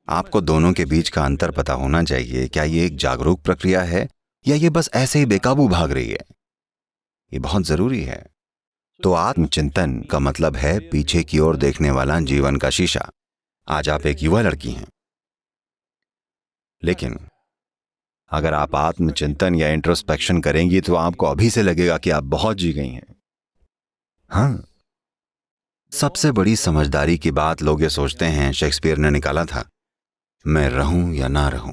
आपको दोनों के बीच का अंतर पता होना चाहिए। क्या ये एक जागरूक प्रक्रिया है या ये बस ऐसे ही बेकाबू भाग रही है? ये बहुत जरूरी है। तो आत्मचिंतन का मतलब है पीछे की ओर देखने वाला जीवन का शीशा। आज आप एक युवा लड़की हैं, लेकिन अगर आप आत्मचिंतन या इंट्रोस्पेक्शन करेंगी तो आपको अभी से लगेगा कि आप बहुत जी गई हैं। हाँ, सबसे बड़ी समझदारी की बात लोग ये सोचते हैं, शेक्सपियर ने निकाला था, मैं रहूं या ना रहूं।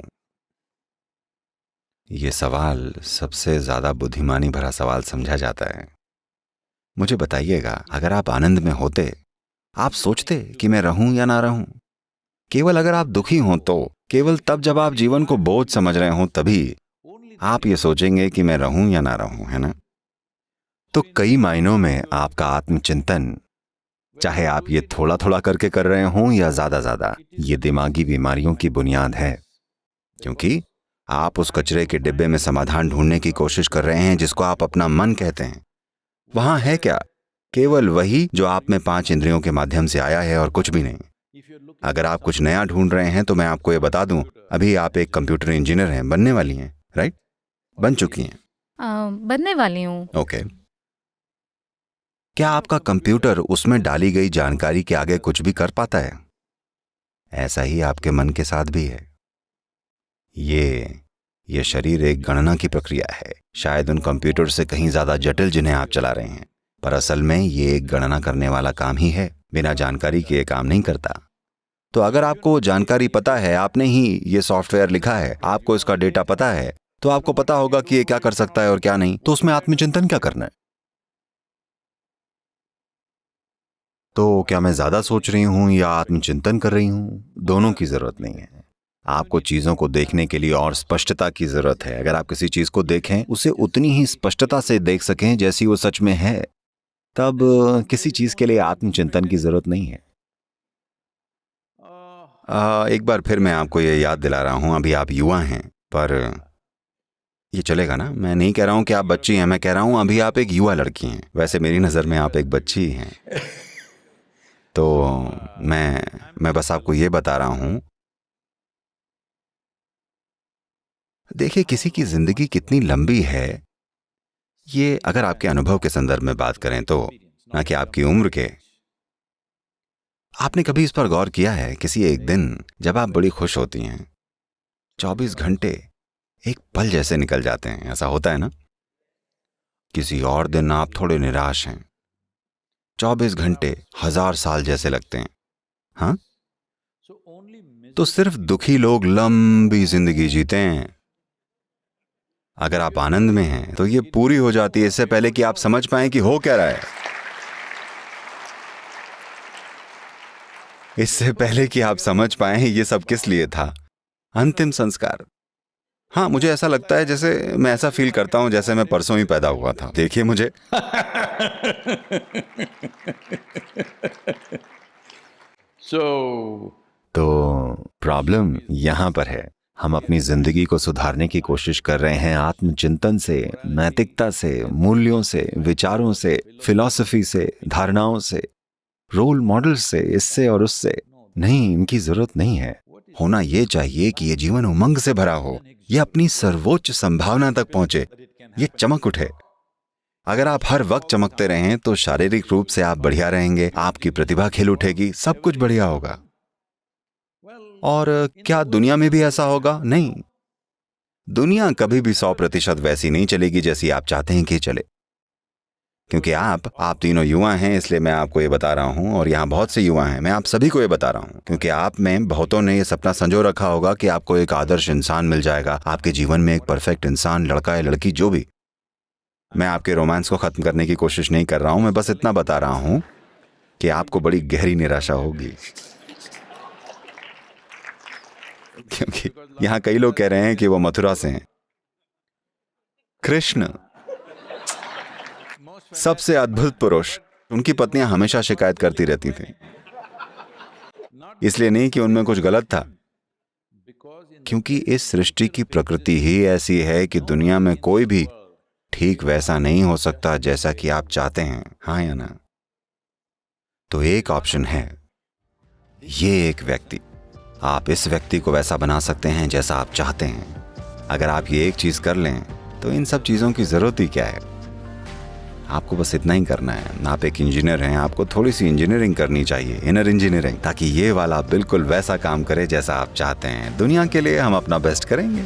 ये सवाल सबसे ज्यादा बुद्धिमानी भरा सवाल समझा जाता है। मुझे बताइएगा, अगर आप आनंद में होते, आप सोचते कि मैं रहूं या ना रहूं? केवल अगर आप दुखी हों तो, केवल तब जब आप जीवन को बोझ समझ रहे हों तभी आप ये सोचेंगे कि मैं रहूं या ना रहूं, है ना? तो कई मायनों में आपका आत्मचिंतन, चाहे आप ये थोड़ा थोड़ा करके कर रहे हों या ज्यादा, ये दिमागी बीमारियों की बुनियाद है। क्योंकि आप उस कचरे के डिब्बे में समाधान ढूंढने की कोशिश कर रहे हैं जिसको आप अपना मन कहते हैं। वहां है क्या? केवल वही जो आप में 5 इंद्रियों के माध्यम से आया है और कुछ भी नहीं। अगर आप कुछ नया ढूंढ रहे हैं तो मैं आपको ये बता दूं, अभी आप एक कंप्यूटर इंजीनियर हैं, बनने वाली हैं, राइट? बन चुकी हैं? बनने वाली हूँ। ओके। क्या आपका कंप्यूटर उसमें डाली गई जानकारी के आगे कुछ भी कर पाता है? ऐसा ही आपके मन के साथ भी है। ये शरीर एक गणना की प्रक्रिया है, शायद उन कंप्यूटर से कहीं ज्यादा जटिल जिन्हें आप चला रहे हैं, पर असल में ये एक गणना करने वाला काम ही है। बिना जानकारी के ये काम नहीं करता। तो अगर आपको जानकारी पता है, आपने ही ये सॉफ्टवेयर लिखा है, आपको इसका डेटा पता है, तो आपको पता होगा कि ये क्या कर सकता है और क्या नहीं। तो उसमें आत्मचिंतन क्या करना है? तो क्या मैं ज्यादा सोच रही हूं या आत्मचिंतन कर रही हूं? दोनों की जरूरत नहीं है। आपको चीजों को देखने के लिए और स्पष्टता की जरूरत है। अगर आप किसी चीज को देखें, उसे उतनी ही स्पष्टता से देख सकें जैसी वो सच में है, तब किसी चीज के लिए आत्मचिंतन की जरूरत नहीं है। एक बार फिर मैं आपको ये याद दिला रहा हूं, अभी आप युवा हैं, पर ये चलेगा ना? मैं नहीं कह रहा हूं कि आप बच्ची हैं, मैं कह रहा हूं अभी आप एक युवा लड़की हैं। वैसे मेरी नजर में आप एक बच्ची हैं। तो मैं बस आपको ये बता रहा हूं, देखिए किसी की जिंदगी कितनी लंबी है, ये अगर आपके अनुभव के संदर्भ में बात करें तो, ना कि आपकी उम्र के। आपने कभी इस पर गौर किया है, किसी एक दिन जब आप बड़ी खुश होती हैं, 24 घंटे एक पल जैसे निकल जाते हैं, ऐसा होता है ना? किसी और दिन आप थोड़े निराश हैं, 24 घंटे 1000 साल जैसे लगते हैं। हाँ, तो सिर्फ दुखी लोग लंबी जिंदगी जीते हैं। अगर आप आनंद में हैं तो ये पूरी हो जाती है इससे पहले कि आप समझ पाएं कि हो क्या रहा है, इससे पहले कि आप समझ पाएं ये सब किस लिए था। अंतिम संस्कार। हाँ, मुझे ऐसा लगता है जैसे मैं ऐसा फील करता हूं जैसे मैं परसों ही पैदा हुआ था। देखिए मुझे तो प्रॉब्लम यहां पर है, हम अपनी जिंदगी को सुधारने की कोशिश कर रहे हैं आत्मचिंतन से, नैतिकता से, मूल्यों से, विचारों से, फिलॉसफी से, धारणाओं से, रोल मॉडल से, इससे और उससे। नहीं, इनकी जरूरत नहीं है। होना यह चाहिए कि यह जीवन उमंग से भरा हो, यह अपनी सर्वोच्च संभावना तक पहुंचे, ये चमक उठे। अगर आप हर वक्त चमकते रहें तो शारीरिक रूप से आप बढ़िया रहेंगे, आपकी प्रतिभा खिल उठेगी, सब कुछ बढ़िया होगा। और क्या दुनिया में भी ऐसा होगा? नहीं, दुनिया कभी भी 100% वैसी नहीं चलेगी जैसी आप चाहते हैं कि चले। क्योंकि आप तीनों युवा हैं, इसलिए मैं आपको ये बता रहा हूं, और यहाँ बहुत से युवा हैं, मैं आप सभी को ये बता रहा हूं, क्योंकि आप में बहुतों ने ये सपना संजो रखा होगा कि आपको एक आदर्श इंसान मिल जाएगा, आपके जीवन में एक परफेक्ट इंसान, लड़का या लड़की, जो भी। मैं आपके रोमांस को खत्म करने की कोशिश नहीं कर रहा हूं, मैं बस इतना बता रहा हूं कि आपको बड़ी गहरी निराशा होगी। क्योंकि यहां कई लोग कह रहे हैं कि वो मथुरा से हैं। कृष्ण, सबसे अद्भुत पुरुष, उनकी पत्नियां हमेशा शिकायत करती रहती थीं। इसलिए नहीं कि उनमें कुछ गलत था, क्योंकि इस सृष्टि की प्रकृति ही ऐसी है कि दुनिया में कोई भी ठीक वैसा नहीं हो सकता जैसा कि आप चाहते हैं, हाँ या ना? तो एक ऑप्शन है, ये एक व्यक्ति आप इस व्यक्ति को वैसा बना सकते हैं जैसा आप चाहते हैं। अगर आप ये एक चीज कर लें तो इन सब चीजों की जरूरत ही क्या है। आपको बस इतना ही करना है। आप एक इंजीनियर हैं, आपको थोड़ी सी इंजीनियरिंग करनी चाहिए, इनर इंजीनियरिंग, ताकि ये वाला बिल्कुल वैसा काम करे जैसा आप चाहते हैं। दुनिया के लिए हम अपना बेस्ट करेंगे।